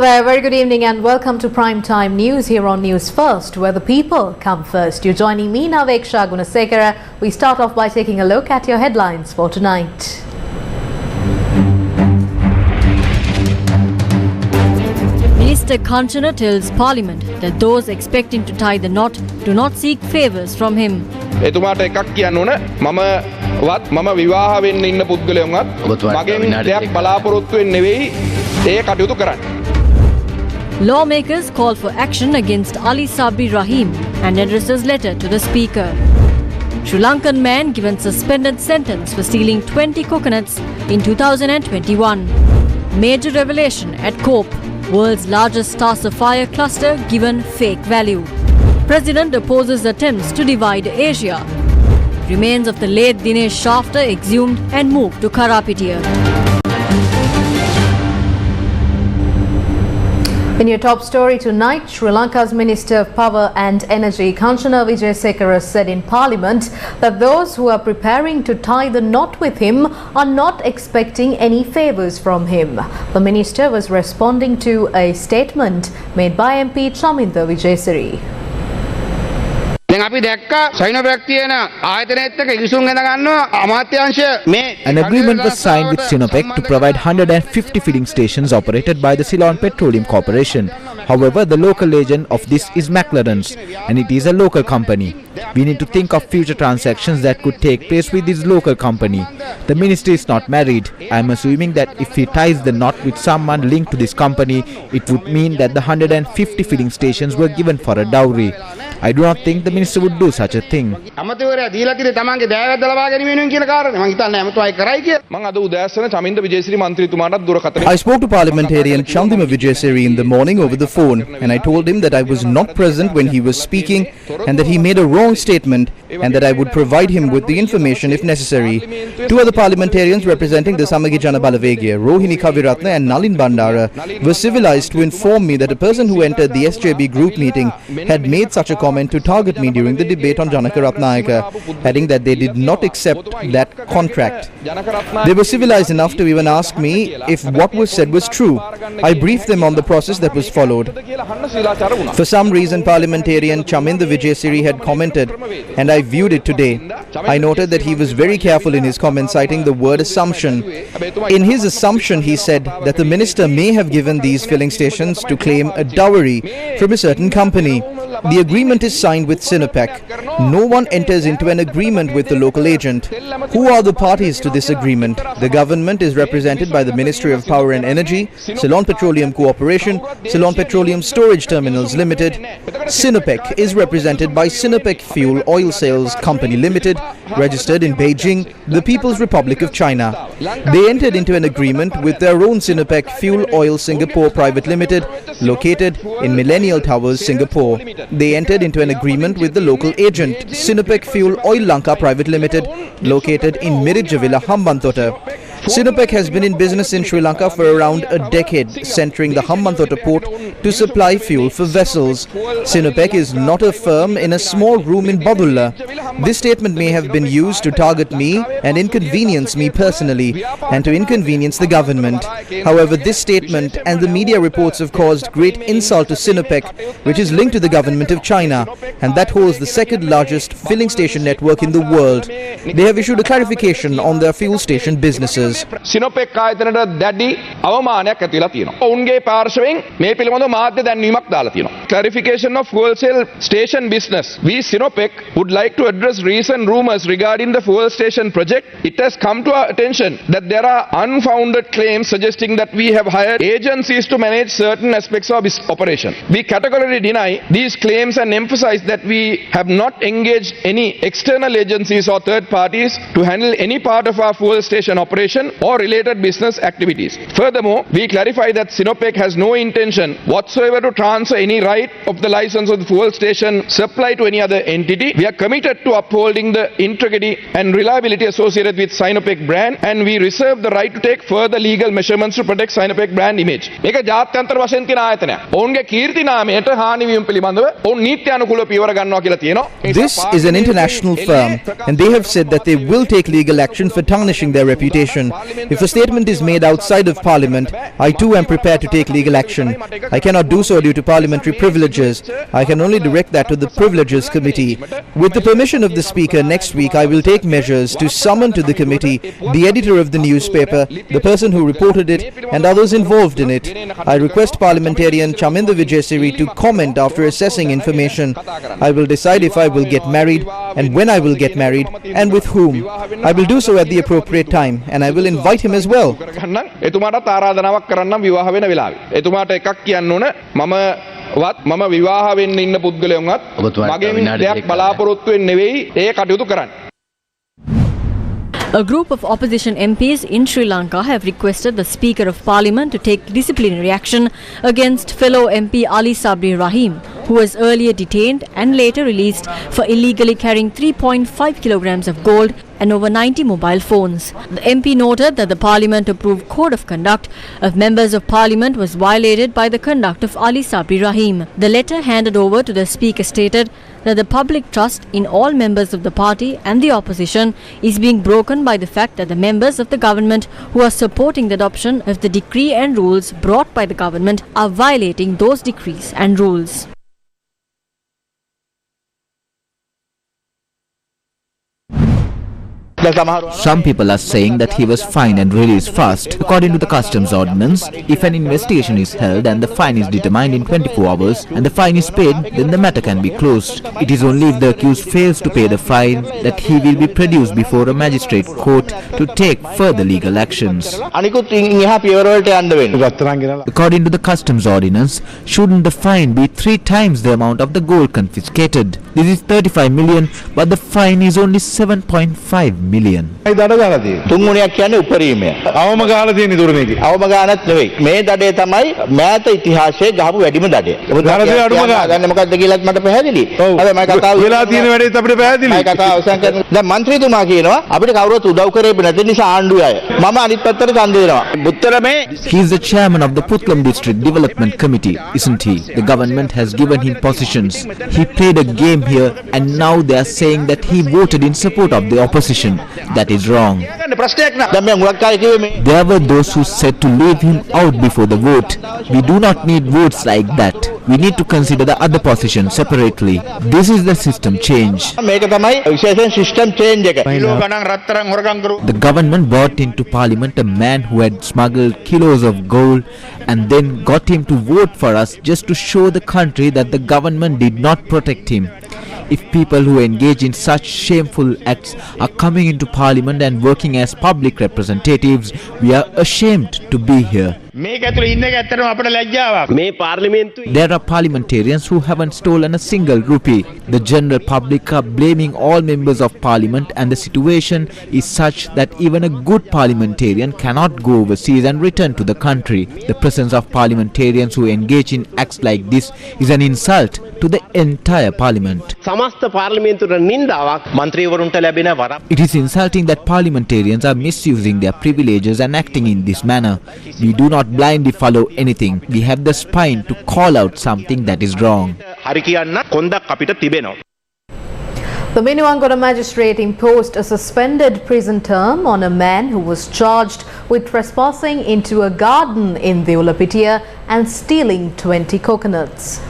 Hello there, very good evening and welcome to Prime Time News here on News First, where the people come first. You're joining me, Naveksha Gunasekara. We start off by taking a look at your headlines for tonight. Minister Kanchana tells Parliament that those expecting to tie the knot do not seek favours from him. එතුමාට එකක් කියන්න ඕන මම විවාහ වෙන්න ඉන්න පුද්ගලයන්වත් මගෙන් දෙයක් බලාපොරොත්තු වෙන්නේ නෙවෙයි ඒ කටයුතු කරන්න. Lawmakers call for action against Ali Sabri Rahim and addresses letter to the Speaker. Sri Lankan man given suspended sentence for stealing 20 coconuts in 2021. Major revelation at Cope, world's largest star sapphire cluster given fake value. President opposes attempts to divide Asia. Remains of the late Dinesh Shafter exhumed and moved to Karapitiya. In your top story tonight, Sri Lanka's Minister of Power and Energy, Kanchana Wijesekara, said in Parliament that those who are preparing to tie the knot with him are not expecting any favours from him. The minister was responding to a statement made by MP Chaminda Wijesiri. An agreement was signed with Sinopec to provide 150 filling stations operated by the Ceylon Petroleum Corporation. However, the local agent of this is McLaren's and it is a local company. We need to think of future transactions that could take place with this local company. The minister is not married. I am assuming that if he ties the knot with someone linked to this company, it would mean that the 150 filling stations were given for a dowry. I do not think the minister would do such a thing. I spoke to parliamentarian Chandima Wijesiri in the morning over the phone and I told him that I was not present when he was speaking and that he made a wrong statement and that I would provide him with the information if necessary. Two other parliamentarians representing the Samagi Jana Balavegia, Rohini Kaviratna and Nalin Bandara, were civilized to inform me that a person who entered the SJB group meeting had made such a comment to target me during the debate on Janaka Ratnayaka, adding that they did not accept that contract. They were civilized enough to even ask me if what was said was true. I briefed them on the process that was followed. For some reason, parliamentarian Chaminda Wijesiri had commented, and I viewed it today. I noted that he was very careful in his comment, citing the word assumption. In his assumption, he said that the minister may have given these filling stations to claim a dowry from a certain company. The agreement is signed with Sinopec. No one enters into an agreement with the local agent. Who are the parties to this agreement? The government is represented by the Ministry of Power and Energy, Ceylon Petroleum Corporation, Ceylon Petroleum Storage Terminals Limited. Sinopec is represented by Sinopec Fuel Oil Sales Company Limited, registered in Beijing, the People's Republic of China. They entered into an agreement with their own Sinopec Fuel Oil Singapore Private Limited, located in Millennial Towers, Singapore. They entered into an agreement with the local agent, Sinopec Fuel Oil Lanka Private Limited, located in Mirijavila, Hambantota. Sinopec has been in business in Sri Lanka for around a decade, centering the Hambantota port to supply fuel for vessels. Sinopec is not a firm in a small room in Badulla. This statement may have been used to target me and inconvenience me personally and to inconvenience the government. However, this statement and the media reports have caused great insult to Sinopec, which is linked to the government of China and that holds the second largest filling station network in the world. They have issued a clarification on their fuel station businesses. Sinopec ආයතනයට දැඩි අවමානයක් ඇති වෙලා තියෙනවා. ඔවුන්ගේ පාර්ශවයෙන් මේ පිළිබඳව මාධ්‍ය දැන්වීමක් දාලා තියෙනවා. Clarification of fuel cell station business. We Sinopec would like to address recent rumors regarding the fuel station project. It has come to our attention that there are unfounded claims suggesting that we have hired agencies to manage certain aspects of this operation. We categorically deny these claims and emphasize that we have not engaged any external agencies or third parties to handle any part of our fuel station operation or related business activities. Furthermore, we clarify that Sinopec has no intention whatsoever to transfer any right of the license of the fuel station supply to any other entity. We are committed to upholding the integrity and reliability associated with Sinopec brand and we reserve the right to take further legal measurements to protect Sinopec brand image. මේක ජාත්‍යන්තර වශයෙන් තියෙන ආයතනයක්. ඔවුන්ගේ කීර්ති නාමයට හානි වීම පිළිබඳව ඔවුන් නීත්‍යානුකූලව පියවර ගන්නවා කියලා තියෙනවා. This is an international firm and they have said that they will take legal action for tarnishing their reputation. If a statement is made outside of Parliament, I too am prepared to take legal action. I cannot do so due to parliamentary privileges. I can only direct that to the Privileges Committee. With the permission of the Speaker, next week I will take measures to summon to the committee the editor of the newspaper, the person who reported it, and others involved in it. I request parliamentarian Chaminda Vijayasiri to comment after assessing information. I will decide if I will get married and when I will get married and with whom. I will do so at the appropriate time and I will invite him as well. එතුමාට ආරාධනාවක් කරන්නම් විවාහ වෙන වෙලාවේ. එතුමාට එකක් කියන්න ඕන මම විවාහ වෙන්න ඉන්න පුද්ගලයන්වත් මගෙන් දෙයක් බලාපොරොත්තු වෙන්නේ නෙවෙයි ඒ කටයුතු කරන්න. A group of opposition MPs in Sri Lanka have requested the Speaker of Parliament to take disciplinary action against fellow MP Ali Sabri Rahim, who was earlier detained and later released for illegally carrying 3.5 kilograms of gold and over 90 mobile phones. The MP noted that the Parliament-approved Code of Conduct of Members of Parliament was violated by the conduct of Ali Sabri Rahim. The letter handed over to the Speaker stated that the public trust in all members of the party and the opposition is being broken by the fact that the members of the government who are supporting the adoption of the decree and rules brought by the government are violating those decrees and rules. Some people are saying that he was fined and released fast. According to the customs ordinance, if an investigation is held and the fine is determined in 24 hours and the fine is paid, then the matter can be closed. It is only if the accused fails to pay the fine that he will be produced before a magistrate court to take further legal actions. According to the customs ordinance, shouldn't the fine be 3 times the amount of the gold confiscated? This is 35 million, but the fine is only 7.5 million. තුන්ගුණයක් කියන්නේ උපරිමය. අවම ගාලා තියෙන දුර මේකේ. අවම ගානක් නෙවෙයි. මේ දඩේ තමයි මෑත ඉතිහාසයේ ගහපු වැඩිම දඩය. දඩේ අඩුම ගාන. දැන් මොකක්ද කියලාත් මට පැහැදිලි. හරි මම කතාව වෙලා තියෙන වැඩේත් අපිට පැහැදිලි. මම කතාව අවසන් කරනවා. දැන් മന്ത്രിතුමා කියනවා අපිට කවුරුත් උදව් කරේ නැති නිසා ආණ්ඩුවේ අය. මම අනිත් පැත්තට ඡන්ද දෙනවා. උත්තරමේ He is the chairman of the Putlam District Development Committee, isn't he? The government has given him positions. He played a game here and now they are saying that he voted in support of the opposition. That is wrong. There were those who said to leave him out before the vote. We do not need votes like that. We need to consider the other position separately. This is the system change. The government brought into parliament a man who had smuggled kilos of gold and then got him to vote for us just to show the country that the government did not protect him. If people who engage in such shameful acts are coming into parliament and working as public representatives, we are ashamed to be here. There are parliamentarians who haven't stolen a single rupee. The general public are blaming all members of parliament and the situation is such that even a good parliamentarian cannot go overseas and return to the country. The presence of parliamentarians who engage in acts like this is an insult to the entire parliament. It is insulting that parliamentarians are misusing their privileges and acting in this manner. We do not blindly follow anything. We have the spine to call out something that is wrong. The Minuangona magistrate imposed a suspended prison term on a man who was charged with trespassing into a garden in the Ulapitia and stealing 20 coconuts.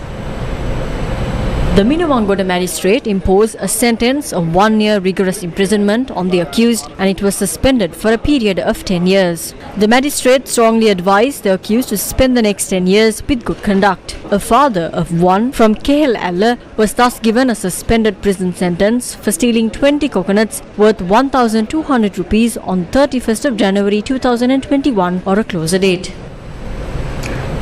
The Minuangona magistrate imposed a sentence of 1 year rigorous imprisonment on the accused and it was suspended for a period of 10 years. The magistrate strongly advised the accused to spend the next 10 years with good conduct. A father of one from KL Alla was thus given a suspended prison sentence for stealing 20 coconuts worth 1,200 rupees on 31st of January 2021 or a closer date.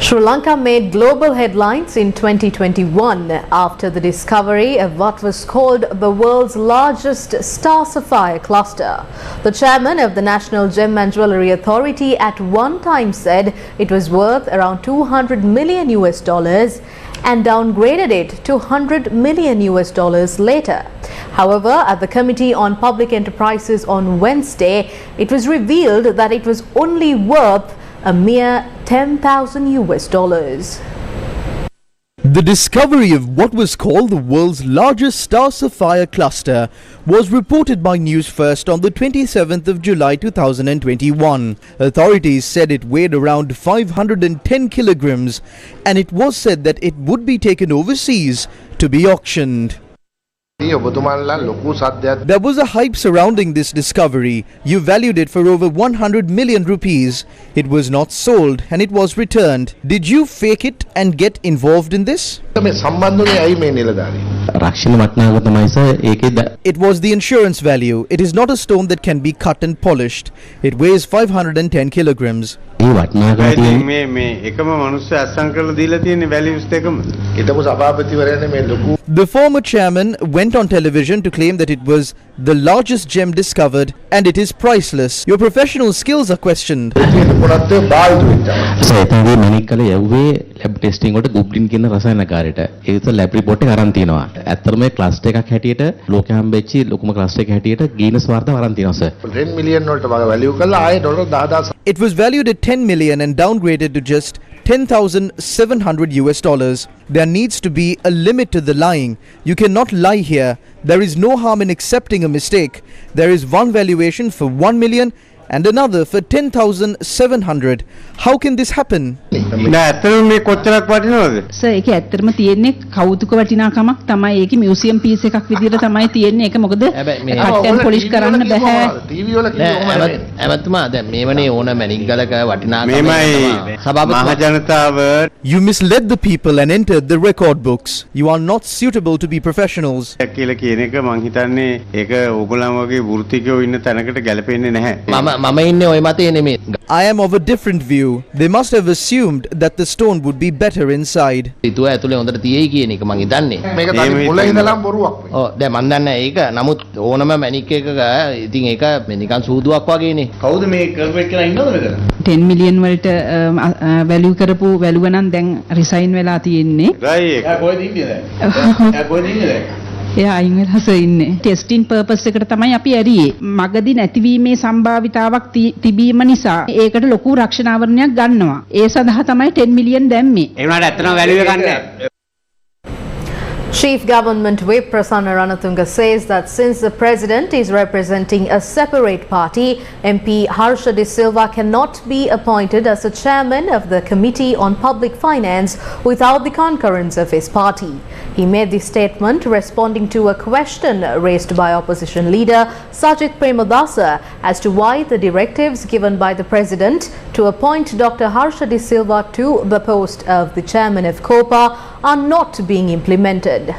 Sri Lanka made global headlines in 2021 after the discovery of what was called the world's largest star sapphire cluster. The chairman of the National Gem and Jewellery Authority at one time said it was worth around $200 million and downgraded it to $100 million later. However, at the Committee on Public Enterprises on Wednesday, it was revealed that it was only worth a mere $10,000. The discovery of what was called the world's largest star sapphire cluster was reported by News First on the 27th of July 2021. Authorities said it weighed around 510 kilograms and it was said that it would be taken overseas to be auctioned. There was a hype surrounding this discovery. You valued it for over 100 million rupees. It was not sold and it was returned. Did you fake it and get involved in this? It was the insurance value. It is not a stone that can be cut and polished. It weighs 510 kilograms. The former chairman went on television to claim that it was the largest gem discovered and it is priceless. Your professional skills are questioned. Lab report එක අරන් තියනවා. ඇත්තටම මේ cluster එකක් හැටියට ලෝකෙ හම්බෙච්චි ලොකුම cluster එක හැටියට ගීනස් වාර්තාව අරන් තියනවා සර්. 10 million වලට වැලියු කරලා ආයේ dollar 10000. It was valued at 10 million and downgraded to just 10,700 US dollars. There needs to be a limit to the lying. You cannot lie here. There is no harm in accepting a mistake. There is one valuation for 1 million and another for 10,700. How can this happen? Sir, ඒක ඇත්තටම තියෙන්නේ කෞතුක වටිනාකමක් තමයි. ඒකේ museum piece එකක් විදියට තමයි තියෙන්නේ. ඒක මොකද කට්ටන් පොලිෂ් කරන්න බෑ. ටීවී වල කිව්වම ඇමතුමා දැන් මේවනේ ඕන මැනික් ගලක වටිනාකම සභාපති You misled the people and entered the record books. You are not suitable to be professionals. කියලා කියන එක මං හිතන්නේ ඒක ඕගොල්ලන් වගේ වෘත්තිකයෝ ඉන්න තැනකට ගැලපෙන්නේ නැහැ. මම ඉන්නේ ওই මතේ නෙමෙයි. I am of a different view. They must have assumed that the stone would be better inside. සිතුව ඇතුලේ හොඳට තියෙයි කියන එක මං හිතන්නේ. මේක තමයි මුල ඉඳලම බොරුවක් වෙයි. ඔව් දැන් මන් දන්නේ ඒක නමුත් ඕනම මැනික් එකක ඉතින් ඒක නිකන් සූදුවක් වගේනේ. කවුද මේ කල්කුලේට් කරලා ඉන්නවද මෙතන? 10 million වලට වැලියු කරපු වැලුව නම් දැන් රිසයින් වෙලා තියෙන්නේ. ගයි එක. කොහෙද ඉන්නේ දැන්? කොහෙද ඉන්නේ දැන්? එයා අයින් වෙලා ඉන්නේ. ටෙස්ටිං පර්පස් එකට තමයි අපි ඇරියේ. මගදී නැතිවීමේ සම්භාවිතාවක් තිබීම නිසා ඒකට ලොකු රක්ෂණාවරණයක් ගන්නවා. ඒ සඳහා තමයි 10 million දැම්මේ. ඒ වුණාට ඇත්තටම වැලියු එක ගන්න. Chief Government Whip Prasanna Ranatunga says that since the President is representing a separate party, MP Harsha De Silva cannot be appointed as the chairman of the Committee on Public Finance without the concurrence of his party. He made this statement responding to a question raised by opposition leader Sajith Premadasa as to why the directives given by the President to appoint Dr. Harsha De Silva to the post of the chairman of COPA are not being implemented.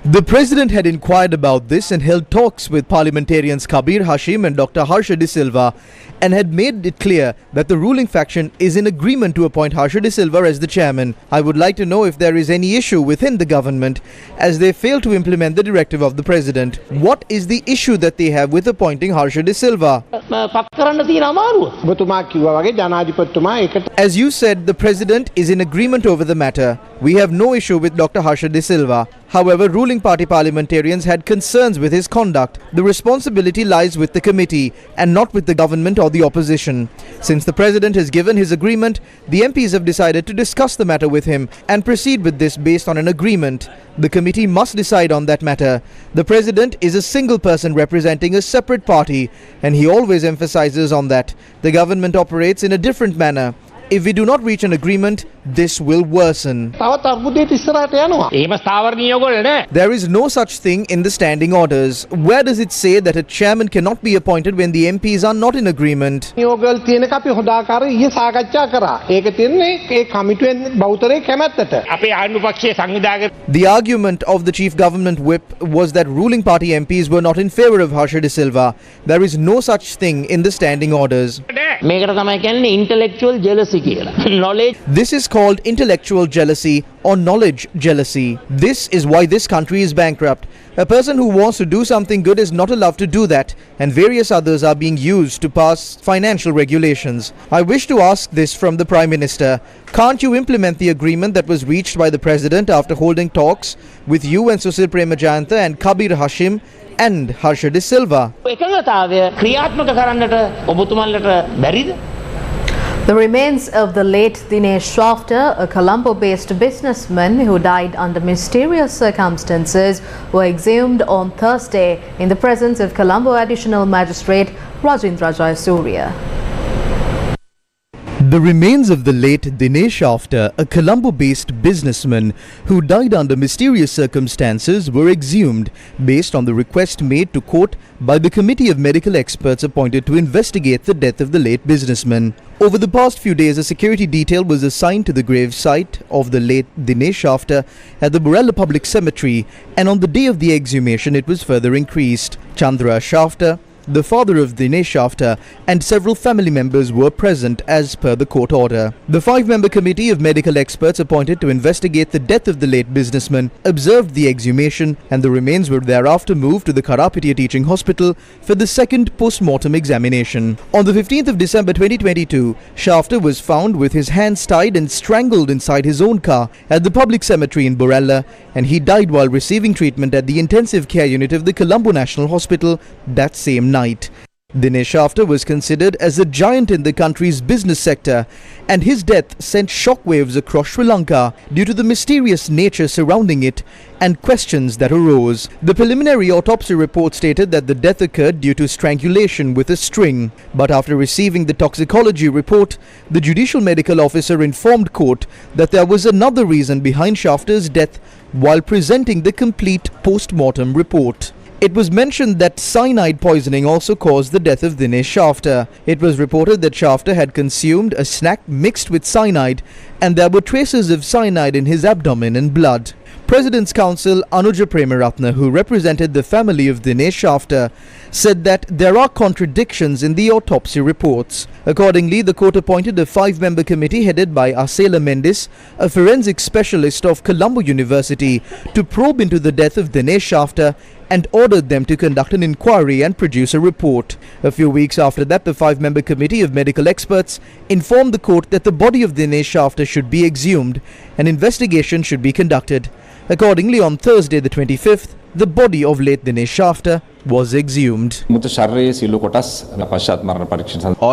The President had inquired about this and held talks with parliamentarians Kabir Hashim and Dr. Harsha De Silva and had made it clear that the ruling faction is in agreement to appoint Harsha De Silva as the chairman. I would like to know if there is any issue within the government as they fail to implement the directive of the President. What is the issue that they have with appointing Harsha De Silva? As you said, the President is in agreement over the matter. We have no issue with Dr. Harsha De Silva. However, ruling party parliamentarians had concerns with his conduct. The responsibility lies with the committee and not with the government or the opposition. Since the President has given his agreement, the MPs have decided to discuss the matter with him and proceed with this based on an agreement. The committee must decide on that matter. The President is a single person representing a separate party and he always emphasizes on that. The government operates in a different manner. If we do not reach an agreement, this will worsen. There is no such thing in the standing orders. Where does it say that a chairman cannot be appointed when the MPs are not in agreement? The argument of the Chief Government Whip was that ruling party MPs were not in favour of Harsha De Silva. There is no such thing in the standing orders. intellectual jealousy knowledge. This is called intellectual jealousy or knowledge jealousy. This is why this country is bankrupt. A person who wants to do something good is not allowed to do that, and various others are being used to pass financial regulations. I wish to ask this from the Prime Minister. Can't you implement the agreement that was reached by the President after holding talks with you and Susil Premajayantha and Kabir Hashim and Harsha De Silva? The remains of the late Dinesh Shafter, a Colombo-based businessman who died under mysterious circumstances, were exhumed on Thursday in the presence of Colombo Additional Magistrate Rajendra Jayasuriya. The remains of the late Dinesh Shafter, a Colombo-based businessman who died under mysterious circumstances, were exhumed based on the request made to court by the committee of medical experts appointed to investigate the death of the late businessman. Over the past few days, a security detail was assigned to the grave site of the late Dinesh Shafter at the Borella Public Cemetery, and on the day of the exhumation it was further increased. Chandra Shafter, the father of Dinesh Shafter, and several family members were present as per the court order. The 5-member committee of medical experts appointed to investigate the death of the late businessman observed the exhumation, and the remains were thereafter moved to the Karapitiya Teaching Hospital for the second post-mortem examination. On the 15th of December 2022, Shafter was found with his hands tied and strangled inside his own car at the public cemetery in Borella, and he died while receiving treatment at the intensive care unit of the Colombo National Hospital that same night. Dinesh Shafter was considered as a giant in the country's business sector, and his death sent shockwaves across Sri Lanka due to the mysterious nature surrounding it and questions that arose. The preliminary autopsy report stated that the death occurred due to strangulation with a string, but after receiving the toxicology report, the judicial medical officer informed court that there was another reason behind Shafter's death while presenting the complete post-mortem report. It was mentioned that cyanide poisoning also caused the death of Dinesh Shafter. It was reported that Shafter had consumed a snack mixed with cyanide, and there were traces of cyanide in his abdomen and blood. President's counsel Anuja Premaratna, who represented the family of Dinesh Shafter, said that there are contradictions in the autopsy reports. Accordingly, the court appointed a 5-member committee headed by Asela Mendis, a forensic specialist of Colombo University, to probe into the death of Dinesh Shafter and ordered them to conduct an inquiry and produce a report. A few weeks after that, the 5-member committee of medical experts informed the court that the body of Dinesh Shafter should be exhumed and investigation should be conducted. Accordingly, on Thursday the 25th, the body of late Dinesh Shafter was exhumed. All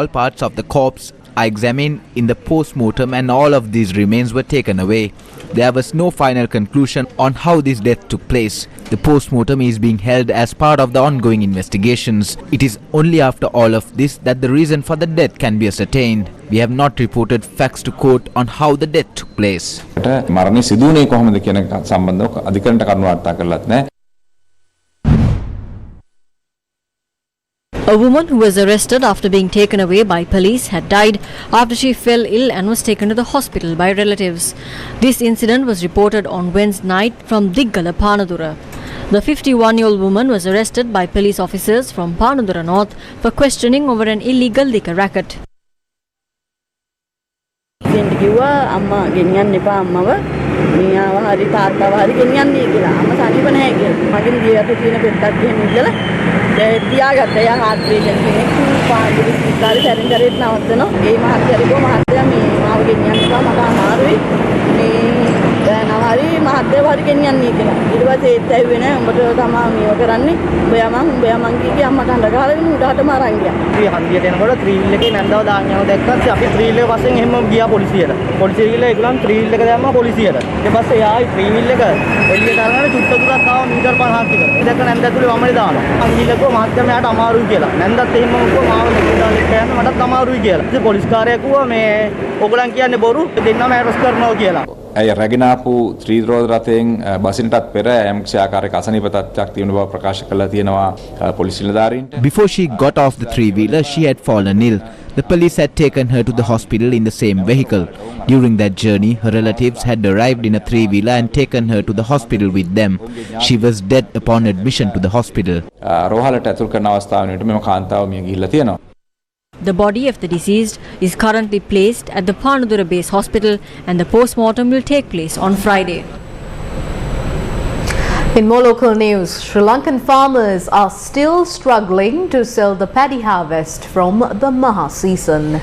parts of the corpse are examined in the post-mortem and all of these remains were taken away. There was no final conclusion on how this death took place. The post-mortem is being held as part of the ongoing investigations. It is only after all of this that the reason for the death can be ascertained. We have not reported facts to court on how the death took place. A woman who was arrested after being taken away by police had died after she fell ill and was taken to the hospital by relatives. This incident was reported on Wednesday night from Diggala, Panadura. The 51-year-old woman was arrested by police officers from Panadura North for questioning over an illegal liquor racket. Before she got off the three-wheeler, she had fallen ill. The police had taken her to the hospital in the same vehicle. During that journey, her relatives had arrived in a three-wheeler and taken her to the hospital with them. She was dead upon admission to the hospital. The body of the deceased is currently placed at the Panadura Base Hospital and the post-mortem will take place on Friday. In more local news, Sri Lankan farmers are still struggling to sell the paddy harvest from the Maha season.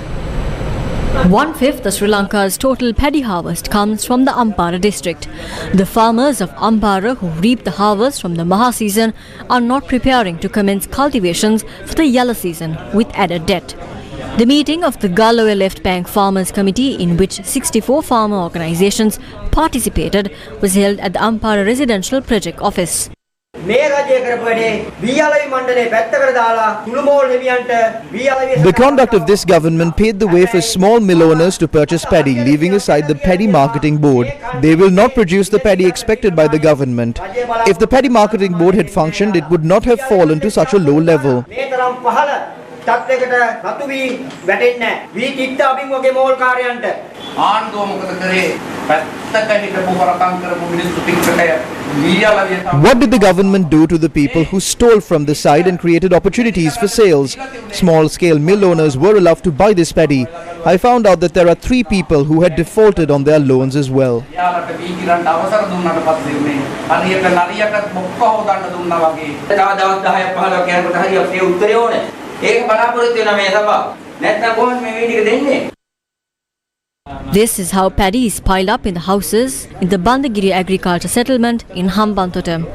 1/5 of Sri Lanka's total paddy harvest comes from the Ampara district. The farmers of Ampara who reap the harvest from the Maha season are not preparing to commence cultivations for the Yellow season with added debt. The meeting of the Galloway Left Bank Farmers Committee, in which 64 farmer organisations participated, was held at the Ampara Residential Project Office. The conduct of this government paved the way for small mill owners to purchase paddy, leaving aside the Paddy Marketing Board. They will not produce the paddy expected by the government. If the Paddy Marketing Board had functioned, it would not have fallen to such a low level. What did the government do to the people who stole from the side and created opportunities for sales? Small-scale mill owners were allowed to buy this paddy. I found out that there are 3 people who had defaulted on their loans as well. This is how paddy is piled up in the houses in the Bandagiri agriculture settlement in Hambantota.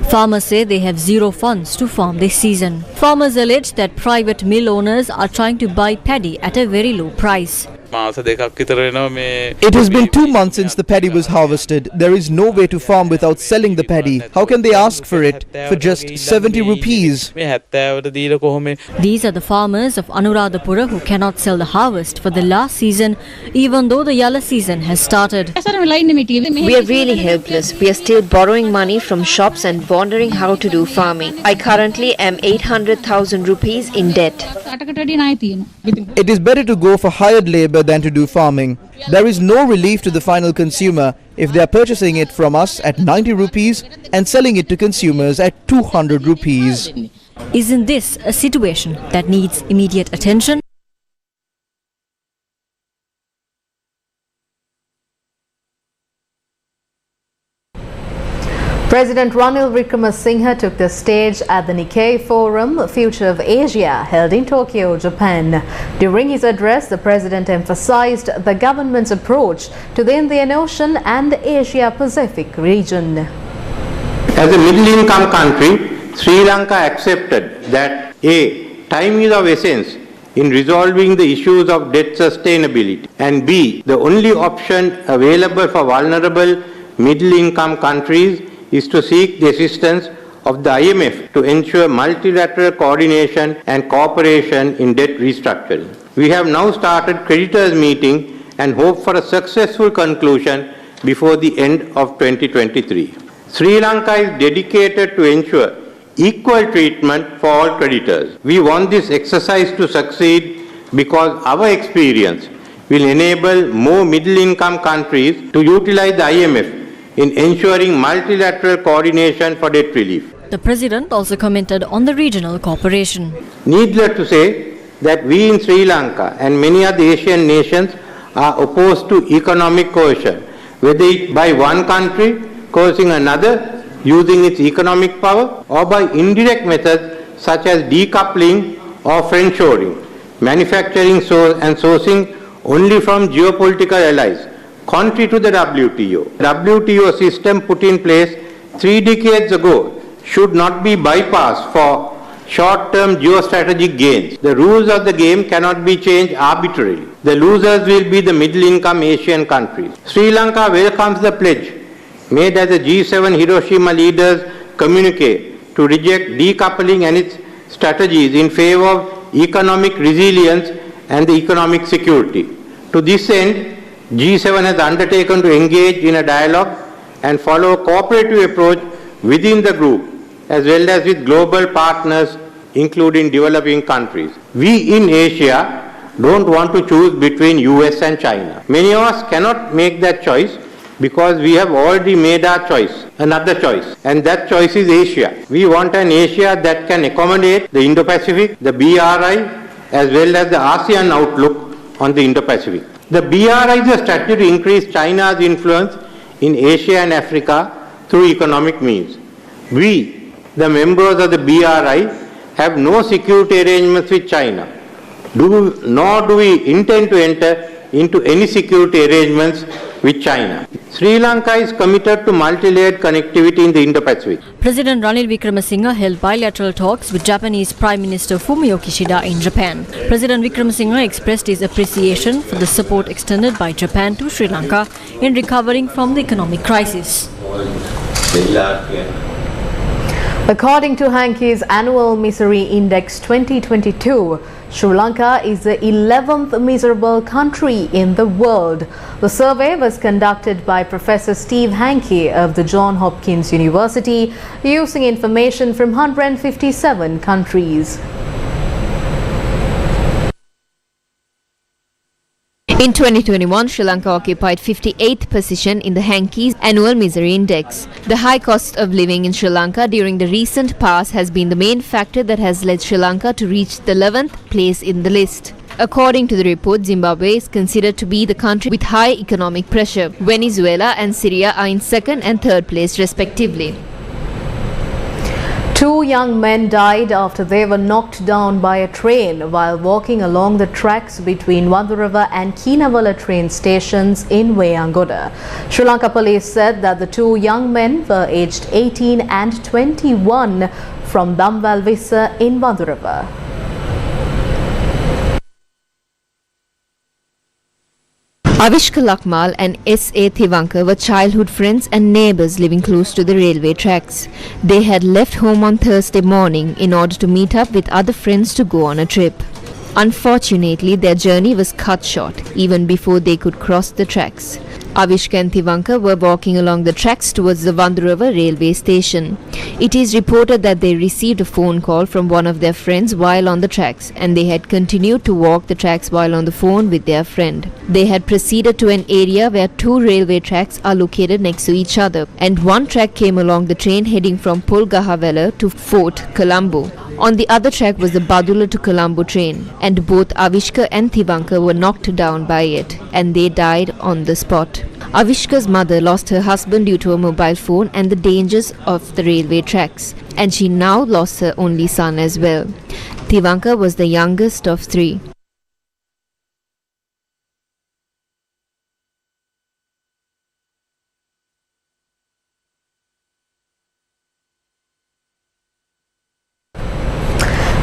Farmers say they have zero funds to farm this season. Farmers allege that private mill owners are trying to buy paddy at a very low price. It has been 2 months since the paddy was harvested. There is no way to farm without selling the paddy. How can they ask for it for just 70 rupees? These are the farmers of Anuradhapura who cannot sell the harvest for the last season, even though the Yalla season has started. We are really helpless. We are still borrowing money from shops and wondering how to do farming. I currently am 800,000 rupees in debt. It is better to go for hired labor than to do farming. There is no relief to the final consumer if they are purchasing it from us at 90 rupees and selling it to consumers at 200 rupees. Isn't this a situation that needs immediate attention? President Ranil Wickremesinghe took the stage at the Nikkei Forum, Future of Asia, held in Tokyo, Japan. During his address, the president emphasized the government's approach to the Indian Ocean and the Asia-Pacific region. As a middle-income country, Sri Lanka accepted that A. Time is of essence in resolving the issues of debt sustainability, and B. The only option available for vulnerable middle-income countries is to seek the assistance of the IMF to ensure multilateral coordination and cooperation in debt restructuring. We have now started creditors' meeting and hope for a successful conclusion before the end of 2023. Sri Lanka is dedicated to ensure equal treatment for all creditors. We want this exercise to succeed because our experience will enable more middle-income countries to utilize the IMF in ensuring multilateral coordination for debt relief. The president also commented on the regional cooperation. Needless to say that we in Sri Lanka and many other Asian nations are opposed to economic coercion, whether it by one country coercing another using its economic power or by indirect methods such as decoupling or friendshoring, manufacturing and sourcing only from geopolitical allies. Contrary to the WTO system put in place 3 decades ago should not be bypassed for short-term geostrategic gains. The rules of the game cannot be changed arbitrarily. The losers will be the middle-income Asian countries. Sri Lanka welcomes the pledge made as the G7 Hiroshima leaders communique to reject decoupling and its strategies in favor of economic resilience and the economic security. To this end, G7 has undertaken to engage in a dialogue and follow a cooperative approach within the group as well as with global partners including developing countries. We in Asia don't want to choose between US and China. Many of us cannot make that choice because we have already made our choice, another choice, and that choice is Asia. We want an Asia that can accommodate the Indo-Pacific, the BRI, as well as the ASEAN outlook on the Indo-Pacific. The BRI is a strategy to increase China's influence in Asia and Africa through economic means. We, the members of the BRI, have no security arrangements with China, nor do we intend to enter into any security arrangements with China. Sri Lanka is committed to multi-layered connectivity in the Indo-Pacific. President Ranil Wickremesinghe held bilateral talks with Japanese Prime Minister Fumio Kishida in Japan. President Wickremesinghe expressed his appreciation for the support extended by Japan to Sri Lanka in recovering from the economic crisis. According to Hankey's annual misery index 2022, Sri Lanka is the 11th miserable country in the world. The survey was conducted by Professor Steve Hankey of the Johns Hopkins University using information from 157 countries. In 2021, Sri Lanka occupied 58th position in the Hankey's annual misery index. The high cost of living in Sri Lanka during the recent past has been the main factor that has led Sri Lanka to reach the 11th place in the list. According to the report, Zimbabwe is considered to be the country with high economic pressure. Venezuela and Syria are in second and third place respectively. 2 young men died after they were knocked down by a train while walking along the tracks between Vandurava and Kinavala train stations in Wayangoda. Sri Lanka police said that the 2 young men were aged 18 and 21 from Damvalvissa in Vandurava. Avishka Lakmal and S.A. Thiwanka were childhood friends and neighbours living close to the railway tracks. They had left home on Thursday morning in order to meet up with other friends to go on a trip. Unfortunately, their journey was cut short even before they could cross the tracks. Avishka and Thiwanka were walking along the tracks towards the Vandurava railway station. It is reported that they received a phone call from one of their friends while on the tracks, and they had continued to walk the tracks while on the phone with their friend. They had proceeded to an area where 2 railway tracks are located next to each other, and one track came along the train heading from Pulgahavela to Fort Colombo. On the other track was the Badula to Colombo train, and both Avishka and Thiwanka were knocked down by it, and they died on the spot. Avishka's mother lost her husband due to a mobile phone and the dangers of the railway tracks, and she now lost her only son as well. Thiwanka was the youngest of 3.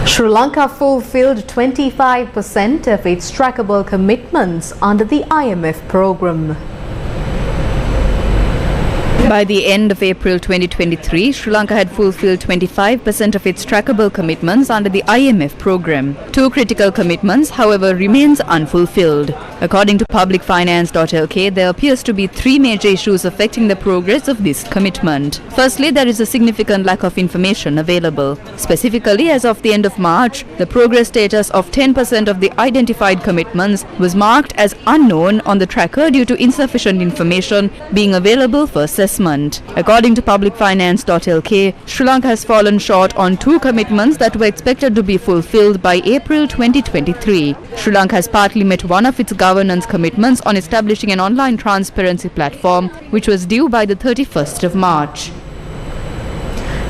Sri Lanka fulfilled 25% of its trackable commitments under the IMF program. By the end of April 2023, Sri Lanka had fulfilled 25% of its trackable commitments under the IMF program. 2 critical commitments, however, remains unfulfilled. According to publicfinance.lk, there appears to be 3 major issues affecting the progress of this commitment. Firstly, there is a significant lack of information available. Specifically, as of the end of March, the progress status of 10% of the identified commitments was marked as unknown on the tracker due to insufficient information being available for assessment. According to publicfinance.lk, Sri Lanka has fallen short on 2 commitments that were expected to be fulfilled by April 2023. Sri Lanka has partly met one of its governance commitments on establishing an online transparency platform, which was due by the 31st of March.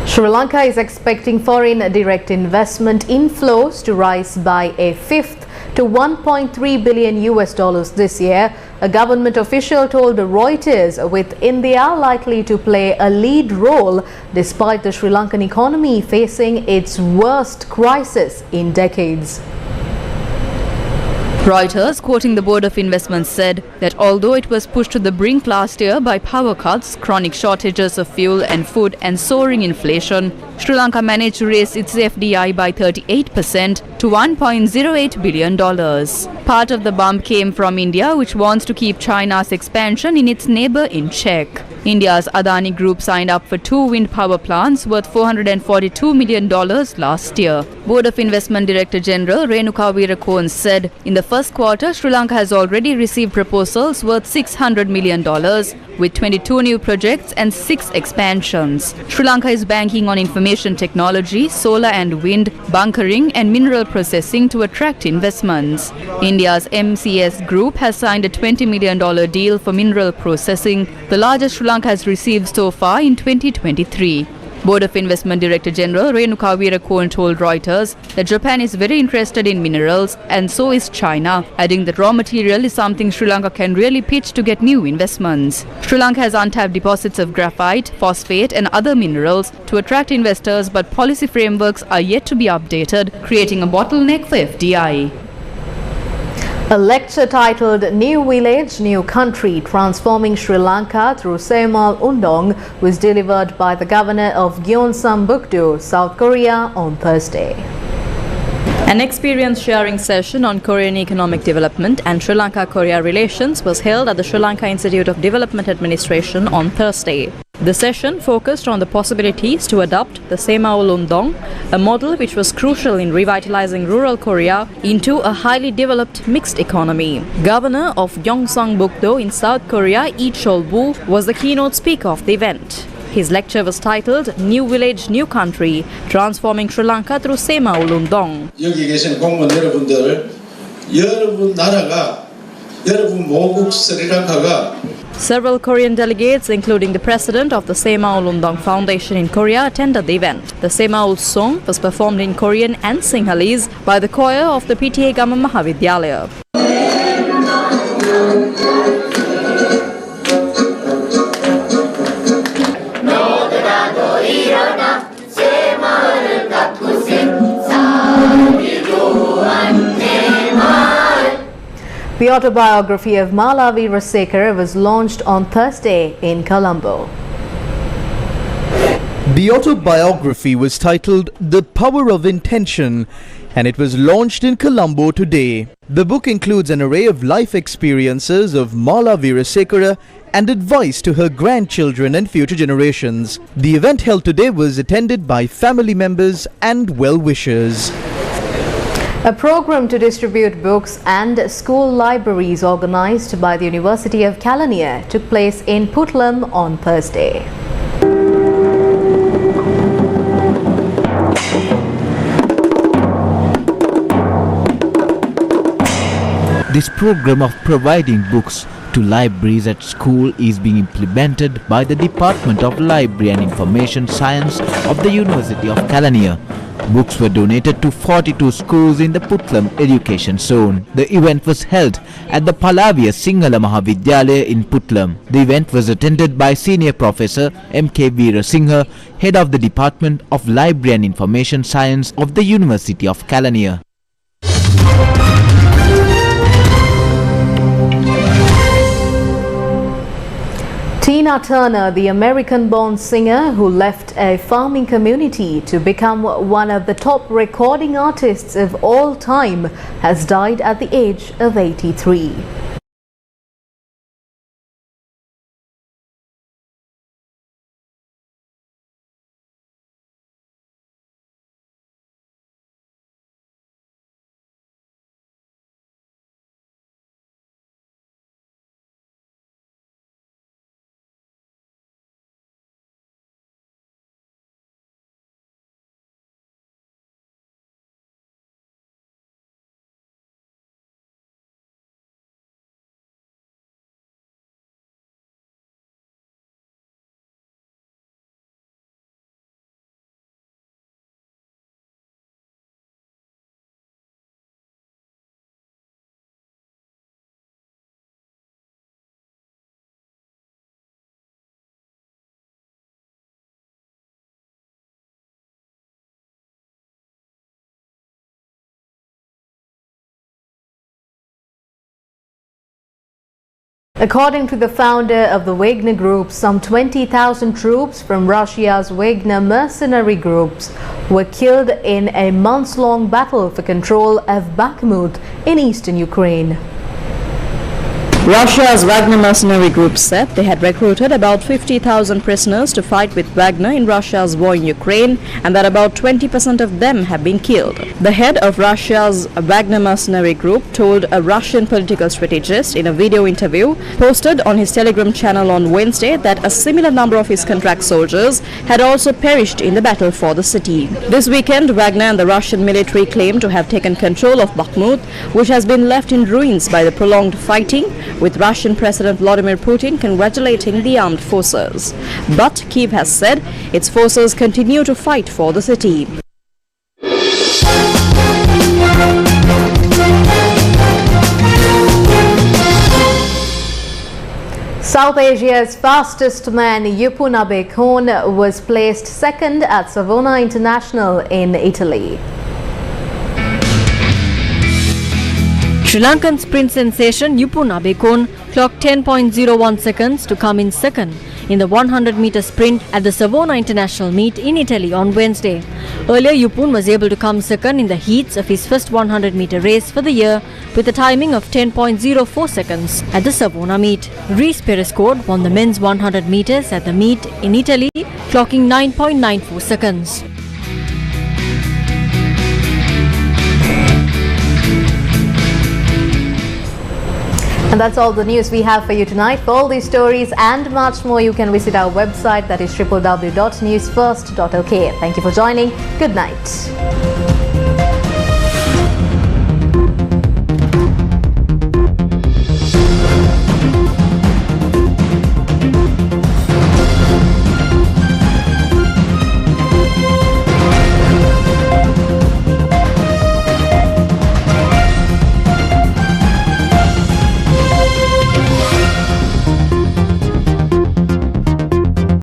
Sri Lanka is expecting foreign direct investment inflows to rise by a fifth to $1.3 billion this year, a government official told Reuters, with India likely to play a lead role despite the Sri Lankan economy facing its worst crisis in decades. Reuters, quoting the Board of Investment, said that although it was pushed to the brink last year by power cuts, chronic shortages of fuel and food and soaring inflation, Sri Lanka managed to raise its FDI by 38% to $1.08 billion. Part of the bump came from India, which wants to keep China's expansion in its neighbour in check. India's Adani Group signed up for 2 wind power plants worth $442 million last year. Board of Investment Director General Renuka Weerakoon said in the first quarter, Sri Lanka has already received proposals worth $600 million with 22 new projects and 6 expansions. Sri Lanka is banking on information technology, solar and wind, bunkering and mineral processing to attract investments. India's MCS Group has signed a $20 million deal for mineral processing, the largest Sri Lanka has received so far in 2023. Board of Investment Director General Renuka Weerakoon told Reuters that Japan is very interested in minerals and so is China, adding that raw material is something Sri Lanka can really pitch to get new investments. Sri Lanka has untapped deposits of graphite, phosphate and other minerals to attract investors, but policy frameworks are yet to be updated, creating a bottleneck for FDI. A lecture titled New Village, New Country, Transforming Sri Lanka Through Semal Undong was delivered by the governor of Gyeongbuk-do, South Korea on Thursday. An experience sharing session on Korean economic development and Sri Lanka-Korea relations was held at the Sri Lanka Institute of Development Administration on Thursday. The session focused on the possibilities to adopt the Semal Undong, a model which was crucial in revitalizing rural Korea into a highly developed mixed economy. Governor of Gyeongbuk-do in South Korea, Lee Chol-woo, was the keynote speaker of the event. His lecture was titled New Village, New Country, Transforming Sri Lanka Through Semal Undong. 여기 계신 공무원 여러분들, 여러분 나라가, 여러분 모국 스리랑카가 Several Korean delegates, including the president of the Semal Undong Foundation in Korea, attended the event. The Semal song was performed in Korean and Sinhalese by the choir of the PTA Gama Mahavidyalaya. The autobiography of Mala Veerasekara was launched on Thursday in Colombo. The autobiography was titled The Power of Intention and it was launched in Colombo today. The book includes an array of life experiences of Mala Veerasekara and advice to her grandchildren and future generations. The event held today was attended by family members and well-wishers. A program to distribute books and school libraries organized by the University of Kelaniya took place in Puttlam on Thursday. This program of providing books to libraries at school is being implemented by the Department of Library and Information Science of the University of Kelaniya. Books were donated to 42 schools in the Puttlam education zone. The event was held at the Palavia Sinhala Mahavidyalaya in Puttlam. The event was attended by Senior Professor M.K. Veerasinghe, Head of the Department of Library and Information Science of the University of Kelaniya. Tina Turner, the American-born singer who left a farming community to become one of the top recording artists of all time, has died at the age of 83. According to the founder of the Wagner Group, some 20,000 troops from Russia's Wagner mercenary groups were killed in a months-long battle for control of Bakhmut in eastern Ukraine. Russia's Wagner mercenary group said they had recruited about 50,000 prisoners to fight with Wagner in Russia's war in Ukraine and that about 20% of them have been killed. The head of Russia's Wagner mercenary group told a Russian political strategist in a video interview posted on his Telegram channel on Wednesday that a similar number of his contract soldiers had also perished in the battle for the city. This weekend, Wagner and the Russian military claimed to have taken control of Bakhmut, which has been left in ruins by the prolonged fighting, with Russian President Vladimir Putin congratulating the armed forces. But Kyiv has said its forces continue to fight for the city. South Asia's fastest man Yupunabe Khon was placed second at Savona International in Italy. Sri Lankan sprint sensation Yupunabe Khon clocked 10.01 seconds to come in second in the 100-meter sprint at the Savona International meet in Italy on Wednesday. Earlier, Yupun was able to come second in the heats of his first 100-meter race for the year with a timing of 10.04 seconds at the Savona meet. Reece Perescord won the men's 100 meters at the meet in Italy, clocking 9.94 seconds. And that's all the news we have for you tonight. For all these stories and much more, you can visit our website, that is www.newsfirst.lk. Thank you for joining. Good night.